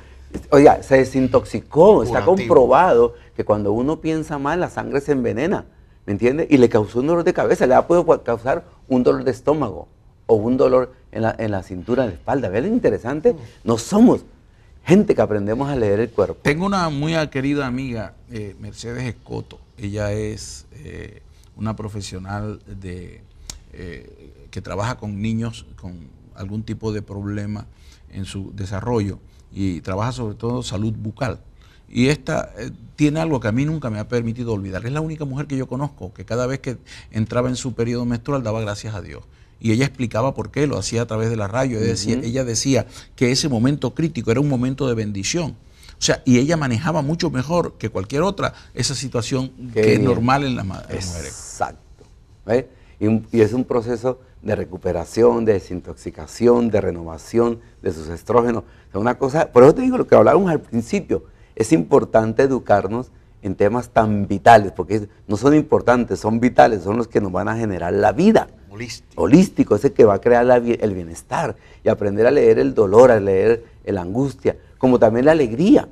Oiga, se desintoxicó. Está comprobado que cuando uno piensa mal, la sangre se envenena. ¿Me entiende? Y le causó un dolor de cabeza. Le ha podido causar un dolor de estómago o un dolor en la cintura, en la espalda. ¿Ves lo interesante? No somos gente que aprendemos a leer el cuerpo. Tengo una muy querida amiga, Mercedes Escoto. Ella es una profesional que trabaja con niños con algún tipo de problema en su desarrollo y trabaja sobre todo salud bucal. Y esta tiene algo que a mí nunca me ha permitido olvidar. Es la única mujer que yo conozco que cada vez que entraba en su periodo menstrual daba gracias a Dios. Y ella explicaba por qué, lo hacía a través de la radio. Ella decía que ese momento crítico era un momento de bendición. O sea, y ella manejaba mucho mejor que cualquier otra esa situación que es normal en las mujeres. Exacto. ¿Ves? Y es un proceso de recuperación, de desintoxicación, de renovación de sus estrógenos. O sea, una cosa, por eso te digo lo que hablábamos al principio, es importante educarnos en temas tan vitales, porque no son importantes, son vitales, son los que nos van a generar la vida. Holístico, es el que va a crear el bienestar y aprender a leer el dolor, a leer la angustia, como también la alegría.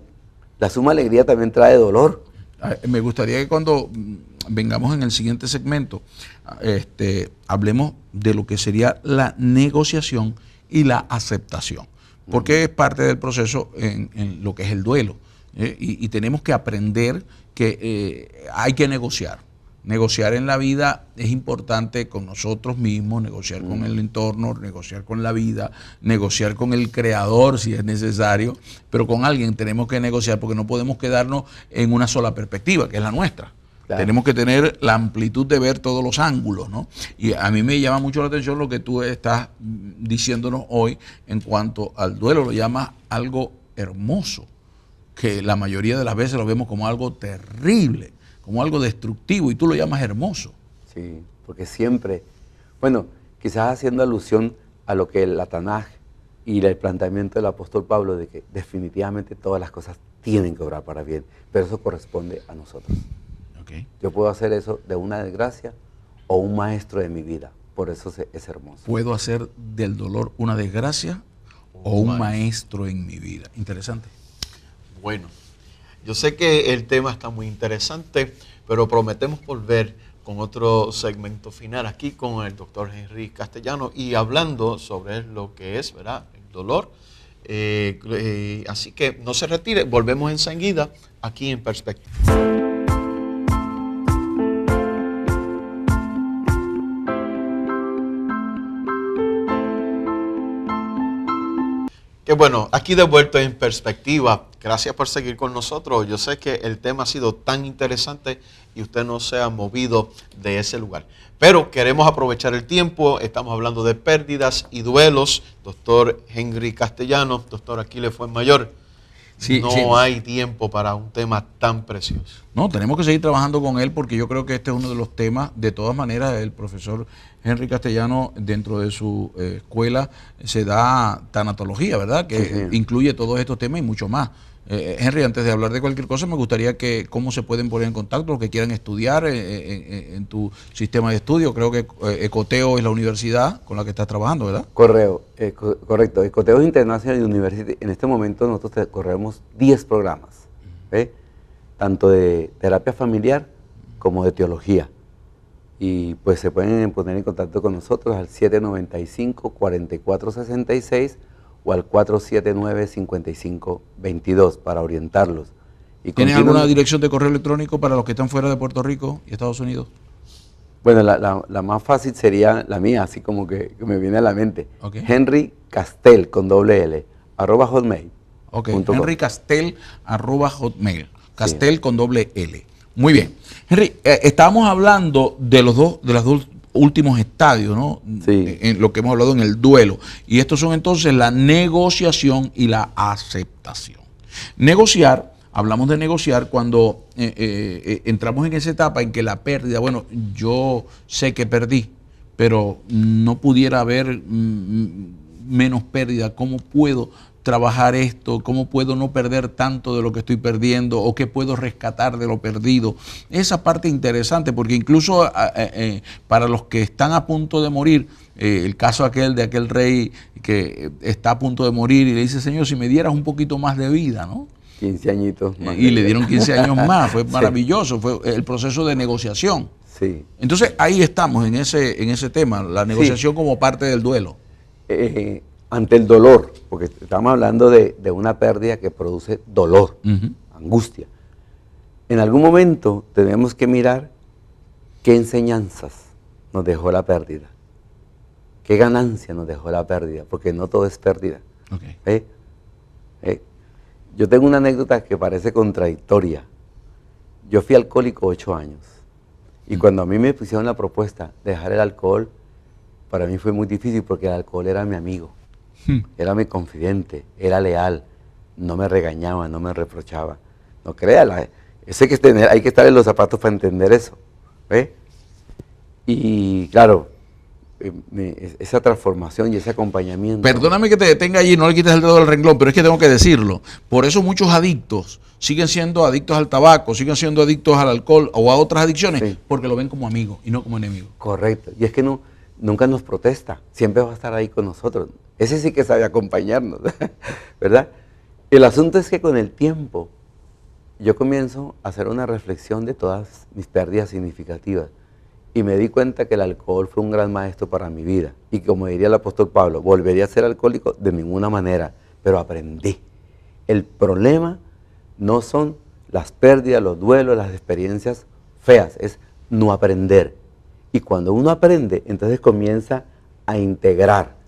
La suma alegría también trae dolor. Me gustaría que cuando vengamos en el siguiente segmento, hablemos de lo que sería la negociación y la aceptación, porque es parte del proceso en lo que es el duelo. Y tenemos que aprender que hay que negociar. Negociar en la vida es importante con nosotros mismos, negociar con el entorno, negociar con la vida, negociar con el creador si es necesario, pero con alguien tenemos que negociar porque no podemos quedarnos en una sola perspectiva, que es la nuestra. Claro. Tenemos que tener la amplitud de ver todos los ángulos, ¿no? Y a mí me llama mucho la atención lo que tú estás diciéndonos hoy en cuanto al duelo, lo llamas algo hermoso, que la mayoría de las veces lo vemos como algo terrible, como algo destructivo, y tú lo llamas hermoso. Sí, porque siempre, bueno, quizás haciendo alusión a lo que la Tanaj y el planteamiento del apóstol Pablo de que definitivamente todas las cosas tienen que obrar para bien, pero eso corresponde a nosotros. Okay. Yo puedo hacer eso de una desgracia o un maestro de mi vida, por eso es hermoso. Puedo hacer del dolor una desgracia o un maestro en mi vida. Interesante. Bueno, yo sé que el tema está muy interesante, pero prometemos volver con otro segmento final aquí con el doctor Henry Castellano y hablando sobre lo que es, ¿verdad?, el dolor. Así que no se retire, volvemos enseguida aquí en Perspectiva. Qué bueno, aquí de vuelta en perspectiva. Gracias por seguir con nosotros. Yo sé que el tema ha sido tan interesante y usted no se ha movido de ese lugar. Pero queremos aprovechar el tiempo. Estamos hablando de pérdidas y duelos. Doctor Henry Castellanos, doctor Aquiles Fuenmayor. Sí, no sí. hay tiempo para un tema tan precioso. No, tenemos que seguir trabajando con él porque yo creo que este es uno de los temas. De todas maneras, el profesor Henry Castellano, dentro de su escuela, se da tanatología, ¿verdad? Que sí. incluye todos estos temas y mucho más. Henry, antes de hablar de cualquier cosa, me gustaría que cómo se pueden poner en contacto los que quieran estudiar en tu sistema de estudio. Creo que Ecoteo es la universidad con la que estás trabajando, ¿verdad? Correcto. Ecoteo International University. En este momento nosotros corremos 10 programas, ¿ve? Tanto de terapia familiar como de teología. Y pues se pueden poner en contacto con nosotros al 795-4466 o al 479-5522 para orientarlos. ¿Tienes alguna dirección de correo electrónico para los que están fuera de Puerto Rico y Estados Unidos? Bueno, la más fácil sería la mía, así como que me viene a la mente. Okay. Henry Castel, con doble L, @hotmail. Ok, Henry Castel, @hotmail. Castel, sí, con doble L. Muy bien. Henry, estábamos hablando de los dos últimos estadios, ¿no? Sí. En lo que hemos hablado en el duelo. Y estos son entonces la negociación y la aceptación. Negociar, hablamos de negociar cuando entramos en esa etapa en que la pérdida, bueno, yo sé que perdí, pero no pudiera haber menos pérdida. ¿Cómo puedo trabajar esto? ¿Cómo puedo no perder tanto de lo que estoy perdiendo? ¿O qué puedo rescatar de lo perdido? Esa parte interesante, porque incluso para los que están a punto de morir, el caso de aquel rey que está a punto de morir y le dice, Señor, si me dieras un poquito más de vida, ¿no? 15 añitos más. Y le dieron 15 años más, fue maravilloso, fue el proceso de negociación. Sí. Entonces ahí estamos en ese tema, la negociación, sí, como parte del duelo. Ante el dolor, porque estamos hablando de una pérdida que produce dolor, angustia. En algún momento tenemos que mirar qué enseñanzas nos dejó la pérdida, qué ganancia nos dejó la pérdida, porque no todo es pérdida. Okay. Yo tengo una anécdota que parece contradictoria. Yo fui alcohólico 8 años y cuando a mí me pusieron la propuesta de dejar el alcohol, para mí fue muy difícil porque el alcohol era mi amigo. Era mi confidente, era leal, no me regañaba, no me reprochaba. No crea, hay que estar en los zapatos para entender eso. ¿Ve? Y claro, esa transformación y ese acompañamiento. Perdóname que te detenga allí, no le quites el dedo del renglón, pero es que tengo que decirlo. Por eso muchos adictos siguen siendo adictos al tabaco, siguen siendo adictos al alcohol o a otras adicciones, sí, porque lo ven como amigo y no como enemigo. Correcto, y es que nunca nos protesta, siempre va a estar ahí con nosotros. Ese sí que sabe acompañarnos, ¿verdad? El asunto es que con el tiempo yo comienzo a hacer una reflexión de todas mis pérdidas significativas y me di cuenta que el alcohol fue un gran maestro para mi vida. Y como diría el apóstol Pablo, volvería a ser alcohólico de ninguna manera, pero aprendí. El problema no son las pérdidas, los duelos, las experiencias feas, es no aprender. Y cuando uno aprende, entonces comienza a integrar.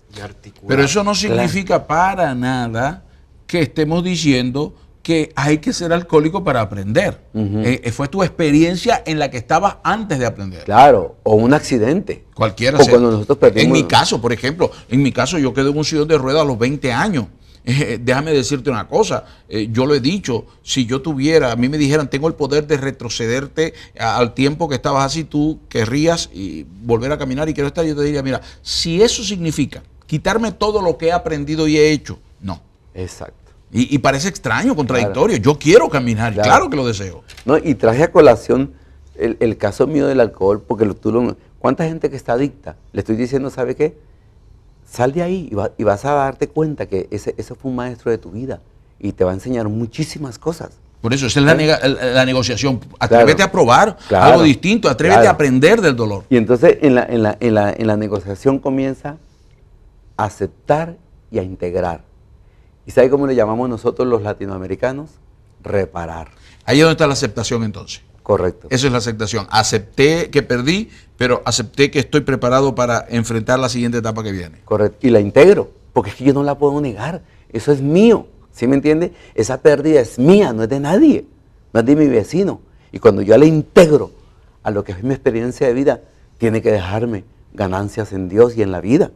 Pero eso no significa para nada que estemos diciendo que hay que ser alcohólico para aprender. Fue tu experiencia en la que estabas antes de aprender. Claro, o un accidente. Cualquiera. O cuando nosotros perdimos. En mi caso, por ejemplo, yo quedé en un sillón de ruedas a los 20 años. Déjame decirte una cosa, yo lo he dicho, si yo tuviera, a mí me dijeran, tengo el poder de retrocederte al tiempo que estabas así, tú querrías y volver a caminar y quiero estar, yo te diría, mira, si eso significa quitarme todo lo que he aprendido y he hecho, no. Exacto. Y parece extraño, contradictorio, claro. Yo quiero caminar, claro que lo deseo. No, y traje a colación el caso mío del alcohol, porque ¿cuánta gente que está adicta? Le estoy diciendo, ¿sabe qué? Sal de ahí y vas a darte cuenta que ese fue un maestro de tu vida y te va a enseñar muchísimas cosas. Por eso, esa es la negociación. Atrévete a probar algo distinto, atrévete a aprender del dolor. Y entonces en la negociación comienza a aceptar y a integrar. ¿Y sabe cómo le llamamos nosotros los latinoamericanos? Reparar. Ahí es donde está la aceptación entonces. Correcto. Eso es la aceptación. Acepté que perdí, pero acepté que estoy preparado para enfrentar la siguiente etapa que viene. Correcto. Y la integro, porque es que yo no la puedo negar. eso es mío, ¿sí me entiende? Esa pérdida es mía, no es de nadie, no es de mi vecino. Y cuando yo le integro a lo que es mi experiencia de vida, tiene que dejarme ganancias en Dios y en la vida.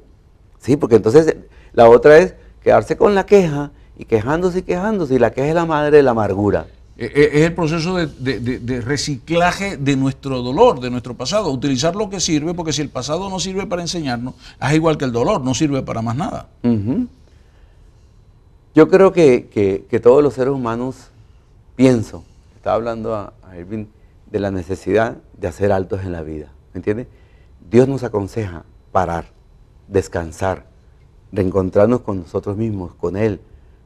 ¿Sí? Porque entonces la otra es quedarse con la queja y quejándose y quejándose, y la queja es la madre de la amargura. Es el proceso de reciclaje de nuestro dolor, de nuestro pasado, utilizar lo que sirve, porque si el pasado no sirve para enseñarnos, es igual que el dolor, no sirve para más nada. Yo creo que todos los seres humanos, estaba hablando a Irving de la necesidad de hacer altos en la vida, ¿me entiendes? Dios nos aconseja parar, descansar, reencontrarnos con nosotros mismos, con Él,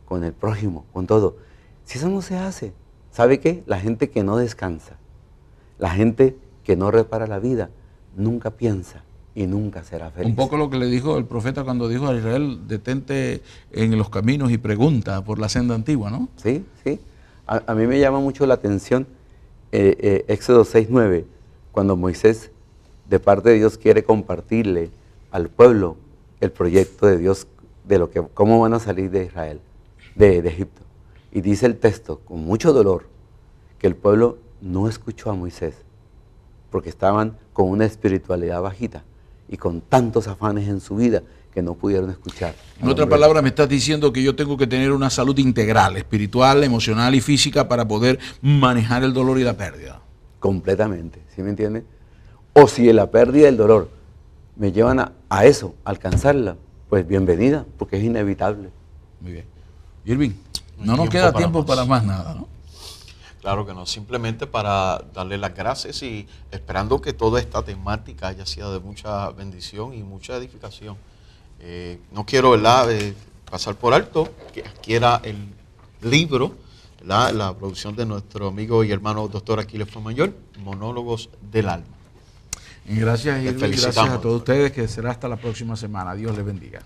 con el prójimo, con todo. Si eso no se hace, ¿sabe qué? La gente que no descansa, la gente que no repara la vida, nunca piensa y nunca será feliz. Un poco lo que le dijo el profeta cuando dijo a Israel, detente en los caminos y pregunta por la senda antigua, ¿no? Sí, sí. A mí me llama mucho la atención Éxodo 6:9, cuando Moisés, de parte de Dios, quiere compartirle al pueblo el proyecto de Dios, de cómo van a salir de Israel, de Egipto. Y dice el texto, con mucho dolor, que el pueblo no escuchó a Moisés, porque estaban con una espiritualidad bajita y con tantos afanes en su vida que no pudieron escuchar. En otras palabras, me estás diciendo que yo tengo que tener una salud integral, espiritual, emocional y física, para poder manejar el dolor y la pérdida. Completamente, ¿sí me entiendes? O si la pérdida y el dolor me llevan a eso, a alcanzarla, pues bienvenida, porque es inevitable. Muy bien. Irving, no nos queda tiempo para más nada, ¿no? Claro que no, simplemente para darle las gracias y esperando que toda esta temática haya sido de mucha bendición y mucha edificación. No quiero, ¿verdad?, pasar por alto que adquiera el libro, la producción de nuestro amigo y hermano doctor Aquiles Fuenmayor, Monólogos del Alma. Gracias, Irving, gracias a todos ustedes, que será hasta la próxima semana. Dios les bendiga.